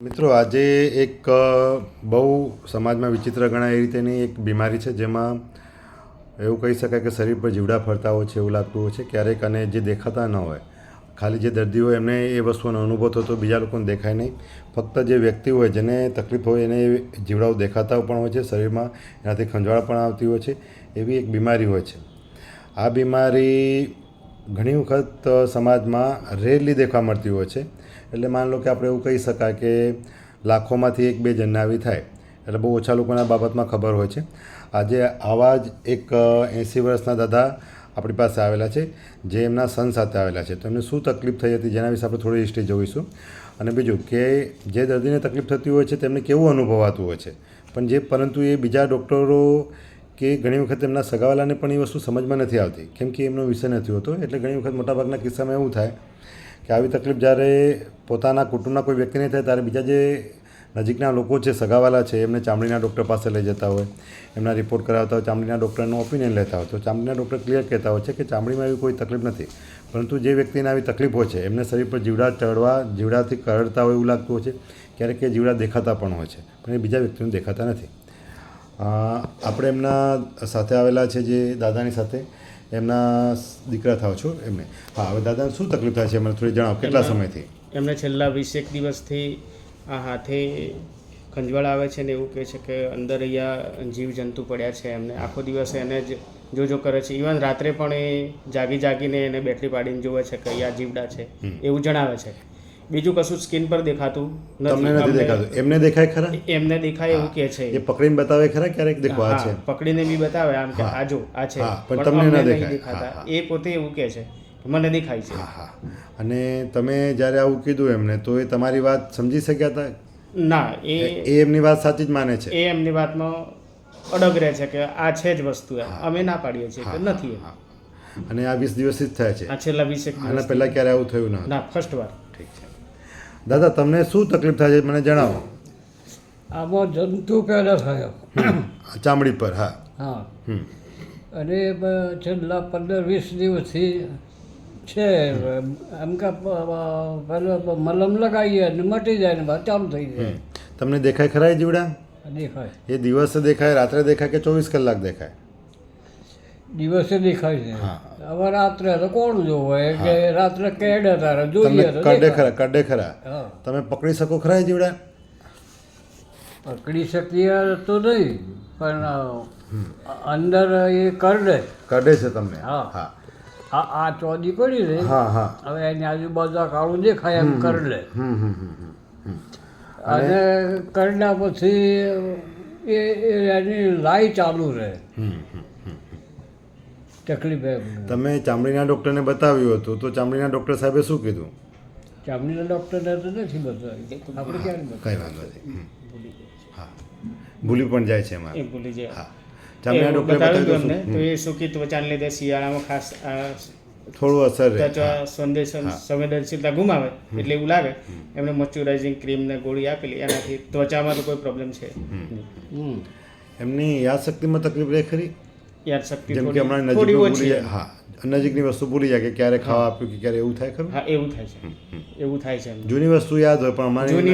મિત્રો આજે એક બહુ સમાજમાં વિચિત્ર ગણાય એ રીતેની એક બીમારી છે જેમાં એવું કહી શકાય કે શરીર પર જીવડા ફરતા હોય છે એવું લાગતું હોય છે ક્યારેક, અને જે દેખાતા ન હોય, ખાલી જે દર્દી હોય એમને એ વસ્તુનો અનુભવ થતો, બીજા લોકોને દેખાય નહીં. ફક્ત જે વ્યક્તિ હોય જેને તકલીફ હોય એને જીવડાઓ દેખાતા પણ હોય છે શરીરમાં, એનાથી ખંજવાળ પણ આવતી હોય છે. એવી એક બીમારી હોય છે. આ બીમારી ઘણી વખત સમાજમાં રેરલી દેખવા મળતી હોય છે. એટલે માની લો કે આપણે એવું કહી શકાય કે લાખોમાંથી 1-2 જણને આવી થાય, એટલે બહુ ઓછા લોકોના બાબતમાં ખબર હોય છે. આજે આવા જ એક 80 વર્ષના દાદા આપણી પાસે આવેલા છે, જે એમના સન સાથે આવેલા છે. તો એમને શું તકલીફ થઈ હતી જેના વિશે આપણે થોડી હિસ્ટ્રી જોઈશું. અને બીજું કે જે દર્દીને તકલીફ થતી હોય છે તેમને કેવું અનુભવાતું હોય છે, પરંતુ એ બીજા ડૉક્ટરો કે ઘણી વખત એમના સગાવાલાને પણ એ વસ્તુ સમજમાં નથી આવતી, કેમ કે એમનો વિષય નથી હોતો. એટલે ઘણી વખત મોટાભાગના કિસ્સામાં એવું થાય કે આવી તકલીફ જ્યારે પોતાના કુટુંબના કોઈ વ્યક્તિને થાય ત્યારે બીજા જે નજીકના લોકો છે, સગાવાલા છે, એમને ચામડીના ડૉક્ટર પાસે લઈ જતા હોય, એમના રિપોર્ટ કરાવતા હોય, ચામડીના ડૉક્ટરનો ઓપિનિયન લેતા હોય. તો ચામડીના ડૉક્ટર ક્લિયર કહેતા હોય છે કે ચામડીમાં એવી કોઈ તકલીફ નથી, પરંતુ જે વ્યક્તિને આવી તકલીફ હોય છે એમને શરીર પર જીવડા ચડવા, જીવડાથી કરડતા હોય એવું લાગતું હોય છે. ક્યારેક એ જીવડા દેખાતા પણ હોય છે, પણ એ બીજા વ્યક્તિને દેખાતા નથી. આપણે એમના સાથે આવેલા છે, જે દાદાની સાથે એમના દીકરા થાવ છો એમને. હા, હવે દાદાને શું તકલીફ થાય છે મને થોડી જણાવો, કેટલા સમયથી? એમને છેલ્લા 20 દિવસથી આ હાથે ખંજવાળ આવે છે ને એવું કહે છે કે અંદર અહીંયા જીવજંતુ પડ્યા છે. એમને આખો દિવસ એને જ જોજો કરે છે. ઇવન રાત્રે પણ એ જાગીને એને બેટરી પાડીને જોવે છે કે અહીંયા જીવડા છે એવું જણાવે છે. બીજું કશું સ્કિન પર દેખાતું તમને નથી દેખાતું? એમને દેખાય ખરા? એમને દેખાય એવું કહે છે. એ પકડીને બતાવે ખરા ક્યારેક? દેખો આ છે, પકડીને બી બતાવે આમ કે આ જો આ છે, પણ તમને ન નહીં દેખાતા. એ પોતે એવું કહે છે મને દેખાય છે. હા. અને તમે જ્યારે આવું કીધું એમને, તો એ તમારી વાત સમજી શક્યા હતા? ના, એ એમની વાત સાચી જ માને છે? એ એમની વાતમાં અડગ રહે છે કે આ છે જ વસ્તુ. અમે ના પાડીએ છીએ કે નથી. અને આ 20 દિવસથી જ થાય છે? આ છેલ્લા 20 દિવસ. આના પહેલાં ક્યારે આવું થયું ના, ફર્સ્ટ વાર. ઠીક છે. દાદા, તમને શું તકલીફ થાય છે મને જણાવો. આમાં જંતુ પેદા થયો ચામડી પર? હા. અને છેલ્લા 15-20 દિવસથી છે. એમ કે પહેલાં મલમ લગાવીએ અને મટી જાય ને બાદ ચાલુ થઈ જાય. તમને દેખાય ખરા એ જીવડા? દેખાય. એ દિવસે દેખાય, રાત્રે દેખાય કે 24 કલાક દેખાય? દિવસે દેખાય છે. હવે રાત્રે તો કોણ જોવે કે રાત્રે કેડે તારે જોઈએ તો કડે ખરા? તમે પકડી શકો ખરા એ જીવડા? પકડી શકીએ તો નહીં, પણ અંદર એ કરડે છે તમને? હા. આ ચોદી પડી રહી. હા. હવે એની આજુબાજુ કાળું દેખાય એમ કરડે. અને કરડ્યા પછી એની લાઈ ચાલુ રહે. તકલીફ એમ. તમે ચામડીના ડૉક્ટરને બતાવ્યું હતું, તો ચામડીના ડૉક્ટર સાહેબે શું કીધું? ચામડીના ડૉક્ટરને તો નથી બતાવ્યું. આપણે ક્યારે કંઈ વાંધો નથી. હા, ભૂલી પણ જાય છે એમાં. એ ભૂલી જાય. હા. ચામડીના ડૉક્ટરે બતાવ્યું અમને તો એ સૂકી ત્વચાને લીધે શિયાળામાં ખાસ થોડું અસર રહે, ત્વચા સંવેદનશીલતા ગુમાવે, એટલે એવું લાગે. એમને મોઇશ્ચરાઇઝિંગ ક્રીમ ને ગોળી આપેલી, એનાથી ત્વચામાં તો કોઈ પ્રોબ્લેમ છે. એમની યાદશક્તિમાં તકલીફ રહે ખરી? યાદશક્તિ જેમ કે હમણાં નજીકનું ભૂલી જાય. હા, નજીકની વસ્તુ ભૂલી જાય કે ક્યારે ખાવા આપ્યું કે ક્યારે, એવું થાય ખરું? હા, એવું થાય છે. એવું થાય છે. જૂની વસ્તુ યાદ હોય પણ અમારે જૂની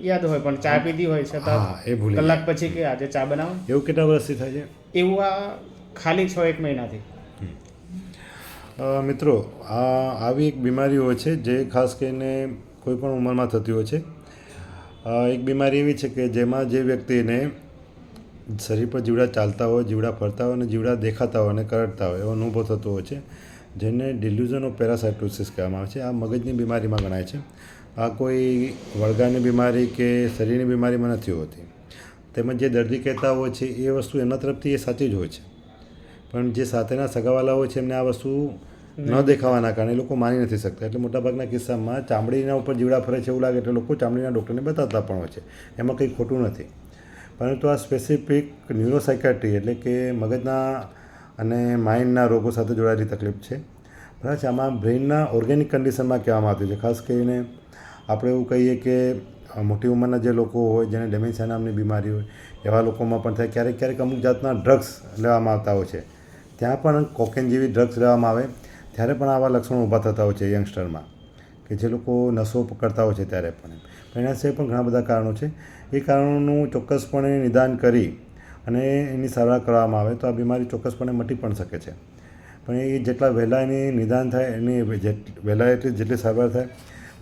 યાદ હોય પણ ચા પીધી હોય છતાં એ ભૂલી કલાક પછી કે આજે ચા બનાવો. એવું કેટલા વર્ષથી થાય છે? એવું આ ખાલી 6-1 મહિનાથી. મિત્રો, આવી એક બીમારી હોય છે જે ખાસ કરીને કોઈ પણ ઉંમરમાં થતી હોય છે. એક બીમારી એવી છે કે જેમાં જે વ્યક્તિને શરીર પર જીવડા ચાલતા હોય, જીવડા ફરતા હોય અને જીવડા દેખાતા હોય અને કરડતા હોય એવો અનુભવ થતો હોય છે, જેને ડિલ્યુઝન ઓફ પેરાસાઇટોસિસ કહેવામાં આવે છે. આ મગજની બીમારીમાં ગણાય છે. આ કોઈ વળગાની બીમારી કે શરીરની બીમારીમાં નથી હોતી. તેમજ જે દર્દી કહેતા હોય છે એ વસ્તુ એમના તરફથી એ સાચી જ હોય છે, પણ જે સાથેના સગાવાલા હોય છે એમને આ વસ્તુ ન દેખાવાના કારણે લોકો માની નથી શકતા. એટલે મોટાભાગના કિસ્સામાં ચામડીના ઉપર જીવડા ફરે છે એવું લાગે એટલે લોકો ચામડીના ડૉક્ટરને બતાવતા પણ હોય છે. એમાં કંઈ ખોટું નથી, પરંતુ આ સ્પેસિફિક ન્યુરોસાયકાટ્રી એટલે કે મગજના અને માઇન્ડના રોગો સાથે જોડાયેલી તકલીફ છે. બરાબર છે. આમાં બ્રેઇનના ઓર્ગેનિક કન્ડિશનમાં કહેવામાં આવતું છે. ખાસ કરીને આપણે એવું કહીએ કે મોટી ઉંમરના જે લોકો હોય, જેને ડેમેન્શિયા નામની બીમારી હોય, એવા લોકોમાં પણ થાય. ક્યારેક અમુક જાતના ડ્રગ્સ લેવામાં આવતા હોય છે. ત્યાં પણ કોકેન જેવી ડ્રગ્સ લેવામાં આવે ત્યારે પણ આવા લક્ષણો ઊભા થતા હોય છે યંગસ્ટરમાં, કે જે લોકો નશો કરતા હોય છે ત્યારે પણ. એના સિવાય પણ ઘણા બધા કારણો છે. એ કારણોનું ચોક્કસપણે નિદાન કરી અને એની સારવાર કરવામાં આવે તો આ બીમારી ચોક્કસપણે મટી પણ શકે છે. પણ એ જેટલા વહેલા એની નિદાન થાય એની વહેલા જેટલી સારવાર થાય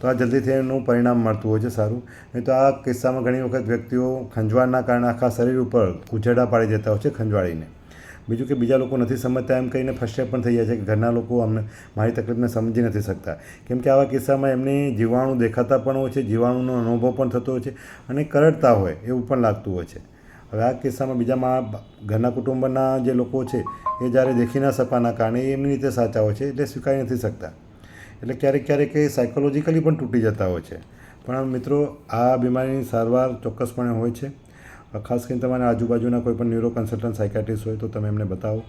તો આ જલ્દીથી એનું પરિણામ મળતું હોય છે સારું. નહીં તો આ કિસ્સામાં ઘણી વખત વ્યક્તિઓ ખંજવાળના કારણે આખા શરીર ઉપર કૂચેડા પાડી દેતા હોય છે ખંજવાળીને. બીજું કે બીજા લોકો નથી સમજતા એમ કહીને ફ્રસ્ટ્રેટ પણ થઈ જાય છે કે ઘરના લોકો અમને મારી તકલીફને સમજી નથી શકતા. કેમ કે આવા કિસ્સામાં એમને જીવાણુ દેખાતા પણ હોય છે, જીવાણુનો અનુભવ પણ થતો હોય છે અને કરડતા હોય એવું પણ લાગતું હોય છે. હવે આ કિસ્સામાં બીજા ઘરના કુટુંબના જે લોકો છે એ જ્યારે દેખી ન શકવાના કારણે એ એમની રીતે સાચા હોય છે એટલે સ્વીકારી નથી શકતા. એટલે ક્યારેક એ સાયકોલોજીકલી પણ તૂટી જતા હોય છે. પણ મિત્રો આ બીમારીની સારવાર ચોક્કસપણે હોય છે. ખાસ કરીને તમારા આજુબાજુના કોઈ પણ ન્યુરો કન્સલ્ટન્ટ સાયકાટ્રિસ્ટ હોય તો તમે એમને બતાવો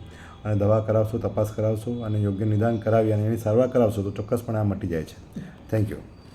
અને દવા કરાવશો, તપાસ કરાવશો અને યોગ્ય નિદાન કરાવી અને એની સારવાર કરાવશો તો ચોક્કસપણે આ મટી જાય છે. Thank you.